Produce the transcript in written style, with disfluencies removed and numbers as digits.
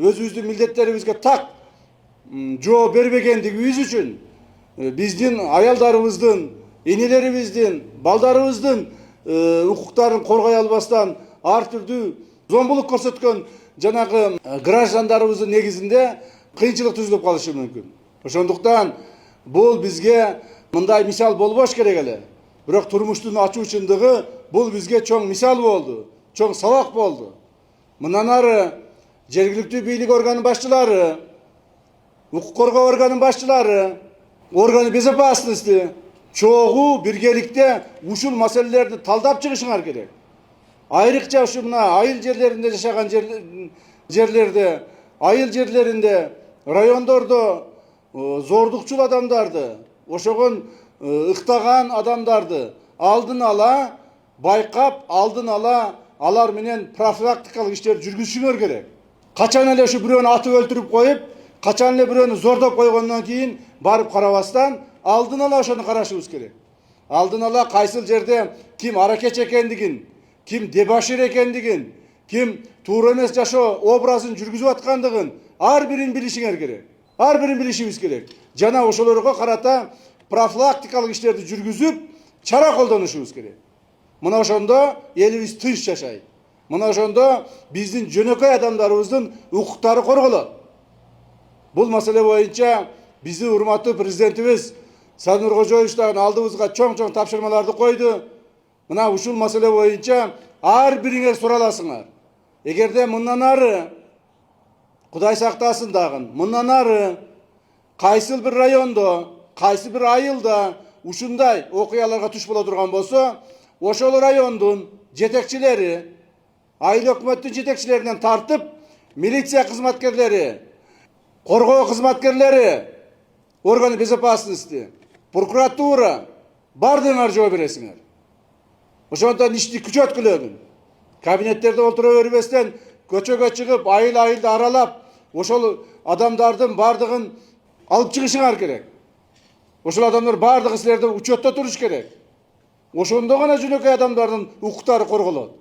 өзүбүздүн милдеттерибизге так жооп бербегендигибиз үчүн биздин аялдарыбыздын, энелерибиздин, балдарыбыздын укуктарын коргой албастан ар түрдүү зомбулук көрсөткөн жанагы граждандарыбыздын негизинде кыйынчылык түзүлүп калышы мүмкүн. Ошондуктан бул бизге мындай мисал болбош керек эле. Бирок турмуштун ачуу чындыгы бул бизге чоң мисал болду, чоң сабак болду. Мындан ары жергиликтүү бийлик орган башчылары, укук коргоо орган башчылары, органы безопасности чогуу биргеликте ушул маселелерди талдап чыгышыңар керек. Айрыкча ушу мына айыл жерлеринде жашаган жерлерде, айыл жерлеринде, райондордо зордукчул адамдарды, ошогон ыктаган адамдарды алдын ала байкап, алдын ала алар менен профилактикалык иштерди жүргүзүшүңөр керек. Качан эле ушу бирөөнү атып өлтүрүп коюп, качан эле бирөөнү зордоп койгондон кийин барып карабастан алдын ала ошону карашыбыз керек. Алдын ала кайсыл жерде ким аракеч экендигин, ким дебашир экендигин, ким туура эмес жашоо образын жүргүзүп аткандыгын ар бирин билишиңер керек. Ар бирин билишибиз керек. Жана ошолорго карата профилактикалык иштерди жүргүзүп, чара колдонушубуз керек. Мына ошондо элибиз тынч жашайт. Мына ошондо биздин жөнөкөй адамдарыбыздын укуктары корголот. Бул маселе боюнча биздин урматтуу президентибиз Садыр Нуркожоевич дагы алдыбызга чоң тапшырмаларды койду. Мына ушул маселе боюнча ар бириңер сураласыңар. Эгерде мындан ары Кудай сактасын дагы, мындан ары кайсыл бир райондо, кайсы бир айылда ушундай окуяларга туш боло турган болсо, ошол райондун жетекчилери, айыл өкмөттүн жетекчилеринен тартып, милиция кызматкерлери, коргоо кызматкерлери, органы безопасности, прокуратура бардыгыңар жооп бересиңер. Ошондон ишти күчөткүлөгүн. Кабинеттерде отура бербестен көчөгө чыгып, айыл-айылды аралап, ошол адамдардын бардыгын алып чыгышыңар керек. Ошол адамдар бардыгы силерде учетто туруш керек. Ошондо гана жөнөкөй адамдардын укуктары корголот.